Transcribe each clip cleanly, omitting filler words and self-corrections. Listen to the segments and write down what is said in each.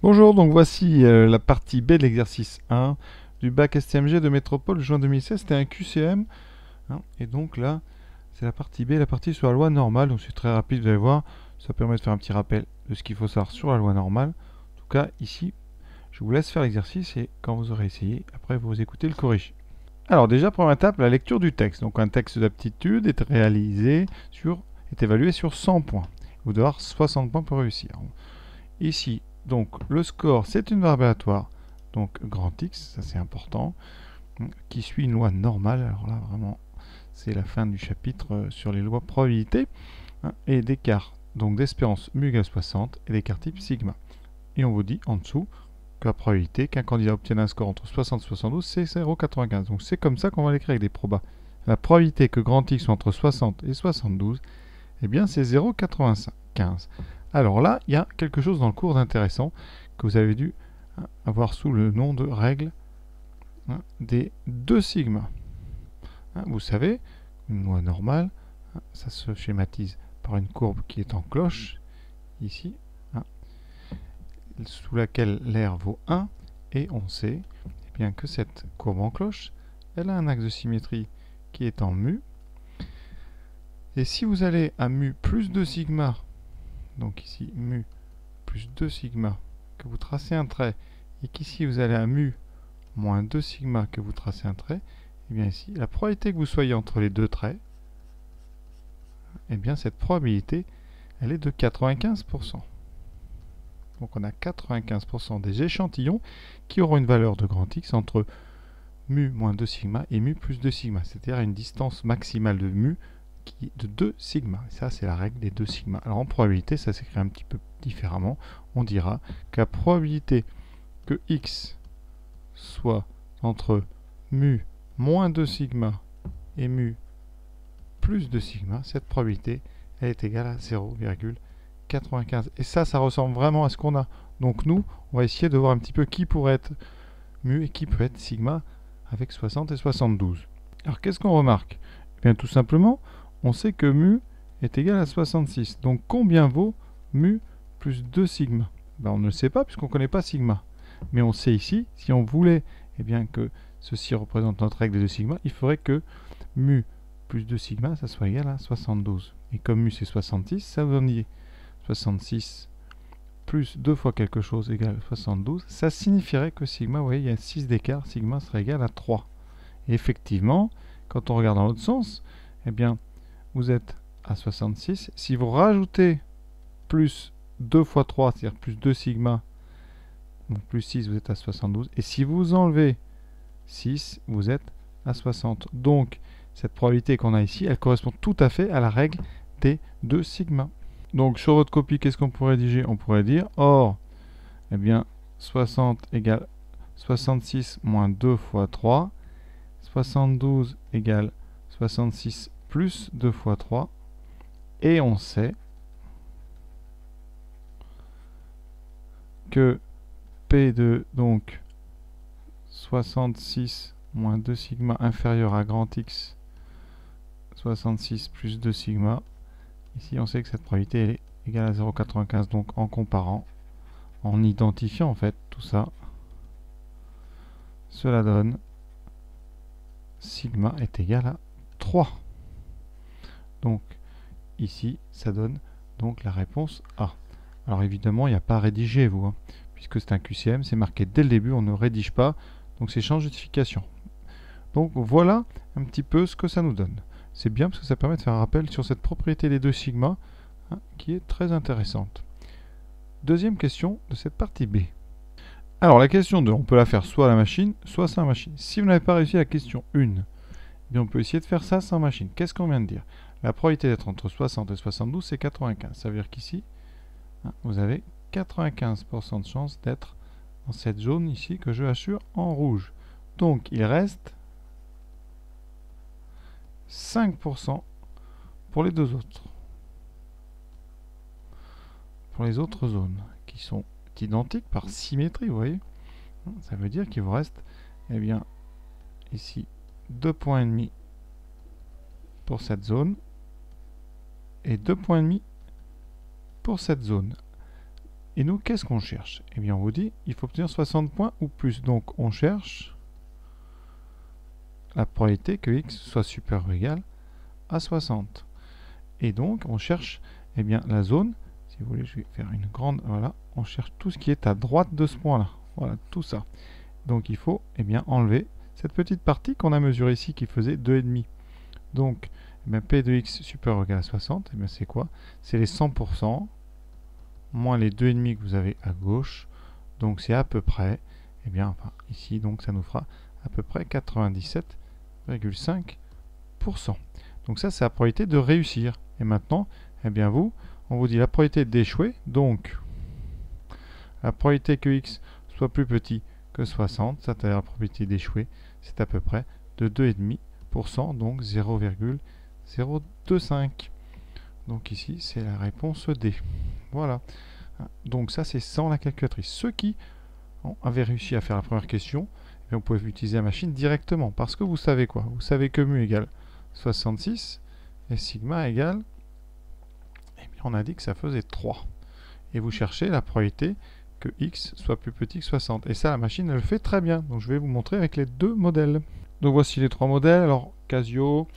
Bonjour, donc voici la partie B de l'exercice 1 du bac STMG de Métropole juin 2016. C'était un QCM, hein, et donc là, c'est la partie B, la partie sur la loi normale. Donc c'est très rapide, vous allez voir. Ça permet de faire un petit rappel de ce qu'il faut savoir sur la loi normale. En tout cas, ici, je vous laisse faire l'exercice et quand vous aurez essayé, après vous écoutez le corrigé. Alors déjà, première étape, la lecture du texte. Donc un texte d'aptitude est est évalué sur 100 points. Vous devez avoir 60 points pour réussir. Ici, donc le score, c'est une barre aléatoire, donc grand X, ça c'est important, qui suit une loi normale. Alors là, vraiment, c'est la fin du chapitre sur les lois probabilité, et d'écart, donc d'espérance mu égale 60, et d'écart type sigma. Et on vous dit en dessous que la probabilité qu'un candidat obtienne un score entre 60 et 72, c'est 0,95. Donc c'est comme ça qu'on va l'écrire avec des probas. La probabilité que grand X soit entre 60 et 72, eh bien c'est 0,95. Alors là, il y a quelque chose dans le cours d'intéressant que vous avez dû avoir sous le nom de règle des 2 sigma. Vous savez, une loi normale, ça se schématise par une courbe qui est en cloche, ici, sous laquelle l'air vaut 1, et on sait bien que cette courbe en cloche, elle a un axe de symétrie qui est en mu, et si vous allez à mu plus 2 sigma, donc ici mu plus 2 sigma, que vous tracez un trait, et qu'ici vous allez à mu moins 2 sigma, que vous tracez un trait, et bien ici, la probabilité que vous soyez entre les deux traits, et bien cette probabilité, elle est de 95%. Donc on a 95% des échantillons qui auront une valeur de grand X entre mu moins 2 sigma et mu plus 2 sigma, c'est-à-dire une distance maximale de mu qui est de 2 sigma. Ça, c'est la règle des 2 sigma. Alors en probabilité, ça s'écrit un petit peu différemment. On dira que la probabilité que x soit entre mu moins 2 sigma et mu plus 2 sigma, cette probabilité, elle est égale à 0,95. Et ça ressemble vraiment à ce qu'on a. Donc nous, on va essayer de voir un petit peu qui pourrait être mu et qui peut être sigma avec 60 et 72. Alors qu'est-ce qu'on remarque? Eh bien tout simplement, on sait que mu est égal à 66. Donc combien vaut mu plus 2 sigma? On ne le sait pas puisqu'on ne connaît pas sigma. Mais on sait ici, si on voulait bien, que ceci représente notre règle des 2 sigma, il faudrait que mu plus 2 sigma, ça soit égal à 72. Et comme mu c'est 66, ça vous donne 66 plus 2 fois quelque chose égale 72. Ça signifierait que sigma, vous voyez, il y a 6 d'écart, sigma serait égal à 3. Et effectivement, quand on regarde dans l'autre sens, eh bien, vous êtes à 66. Si vous rajoutez plus 2 fois 3, c'est-à-dire plus 2 sigma, donc plus 6, vous êtes à 72. Et si vous enlevez 6, vous êtes à 60. Donc, cette probabilité qu'on a ici, elle correspond tout à fait à la règle des 2 sigma. Donc, sur votre copie, qu'est-ce qu'on pourrait rédiger? On pourrait dire, or, eh bien, 60 égale 66 moins 2 fois 3. 72 égale 66 plus 2 fois 3. Et on sait que P de donc 66 moins 2 sigma inférieur à grand X 66 plus 2 sigma. Ici, on sait que cette probabilité est égale à 0,95. Donc, en comparant, en identifiant en fait tout ça, cela donne sigma est égal à 3. Donc, ici, ça donne donc la réponse A. Alors évidemment, il n'y a pas à rédiger, vous, puisque c'est un QCM, c'est marqué dès le début, on ne rédige pas, donc c'est sans justification. Donc voilà un petit peu ce que ça nous donne. C'est bien parce que ça permet de faire un rappel sur cette propriété des 2 sigma, qui est très intéressante. Deuxième question de cette partie B. Alors la question 2, on peut la faire soit à la machine, soit sans machine. Si vous n'avez pas réussi à la question 1, on peut essayer de faire ça sans machine. Qu'est-ce qu'on vient de dire? La probabilité d'être entre 60 et 72, c'est 95. Ça veut dire qu'ici, vous avez 95% de chance d'être dans cette zone ici que je assure en rouge. Donc il reste 5% pour les deux autres. Pour les autres zones qui sont identiques par symétrie, vous voyez. Ça veut dire qu'il vous reste, eh bien, ici 2,5 points pour cette zone et 2,5 points pour cette zone. Et nous, qu'est-ce qu'on cherche? Eh bien, on vous dit, il faut obtenir 60 points ou plus. Donc, on cherche la probabilité que x soit supérieur ou égal à 60. Et donc, on cherche eh bien, la zone. Si vous voulez, je vais faire une grande... Voilà, on cherche tout ce qui est à droite de ce point-là. Voilà, tout ça. Donc, il faut eh bien, enlever cette petite partie qu'on a mesurée ici qui faisait 2,5. Donc, eh bien, P de x supérieur ou égal à 60, eh bien, c'est quoi? C'est les 100% moins les 2,5 que vous avez à gauche. Donc, c'est à peu près, eh bien, enfin, ici, donc, ça nous fera à peu près 97,5%. Donc ça, c'est la probabilité de réussir. Et maintenant, eh bien vous, on vous dit la probabilité d'échouer. Donc, la probabilité que x soit plus petit que 60, c'est-à-dire la probabilité d'échouer, c'est à peu près de 2,5%, donc 0,025. Donc ici, c'est la réponse D. Voilà. Donc ça, c'est sans la calculatrice. Ceux qui avaient réussi à faire la première question, eh bien, vous pouvez utiliser la machine directement. Parce que vous savez quoi? Vous savez que mu égale 66 et sigma égale, eh bien, on a dit que ça faisait 3. Et vous cherchez la probabilité que x soit plus petit que 60. Et ça, la machine, elle le fait très bien. Donc, je vais vous montrer avec les deux modèles. Donc, voici les trois modèles. Alors, Casio,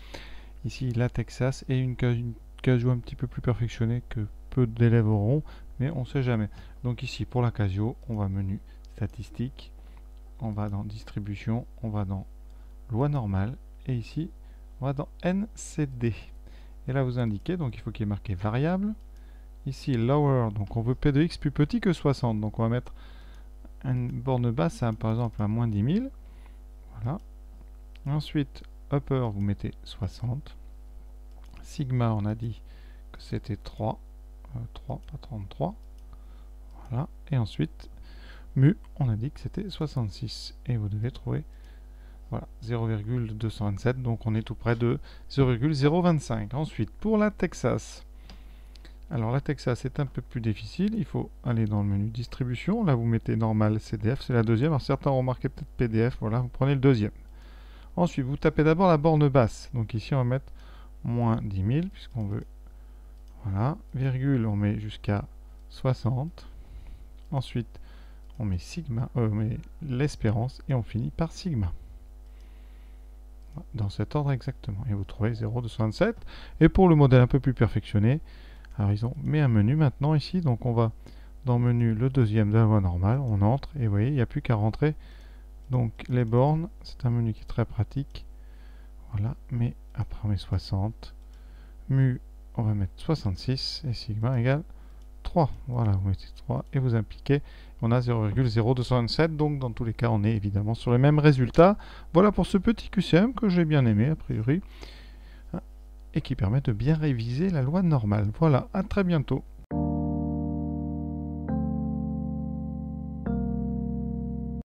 ici, la Texas et une Casio un petit peu plus perfectionnée que peu d'élèves auront, mais on ne sait jamais. Donc, ici, pour la Casio, on va menu statistique, on va dans distribution, on va dans loi normale, et ici, on va dans NCD. Et là, vous indiquez, donc il faut qu'il y ait marqué variable. Ici, lower, donc on veut P de x plus petit que 60. Donc on va mettre une borne basse, par exemple, à moins 10 000. Voilà. Ensuite, upper, vous mettez 60. Sigma, on a dit que c'était 3. 3, pas 33. Voilà. Et ensuite, mu, on a dit que c'était 66. Et vous devez trouver... Voilà, 0,227, donc on est tout près de 0,025. Ensuite, pour la Texas. Alors la Texas est un peu plus difficile, il faut aller dans le menu distribution. Là, vous mettez normal CDF, c'est la deuxième. Alors certains ont remarqué peut-être PDF, voilà, vous prenez le deuxième. Ensuite, vous tapez d'abord la borne basse. Donc ici, on va mettre moins 10 000, puisqu'on veut... Voilà, virgule, on met jusqu'à 60. Ensuite, on met sigma, on met l'espérance, et on finit par sigma. Dans cet ordre exactement. Et vous trouvez 0,227. Et pour le modèle un peu plus perfectionné, alors ils ont mis un menu maintenant ici. Donc on va dans le menu le deuxième de la loi normale. On entre et vous voyez, il n'y a plus qu'à rentrer. Donc les bornes, c'est un menu qui est très pratique. Voilà. Mais après on met 60. Mu, on va mettre 66. Et sigma égale 3. Voilà, vous mettez 3 et vous appliquez. On a 0,0227, donc dans tous les cas, on est évidemment sur les mêmes résultats. Voilà pour ce petit QCM que j'ai bien aimé, a priori, et qui permet de bien réviser la loi normale. Voilà, à très bientôt.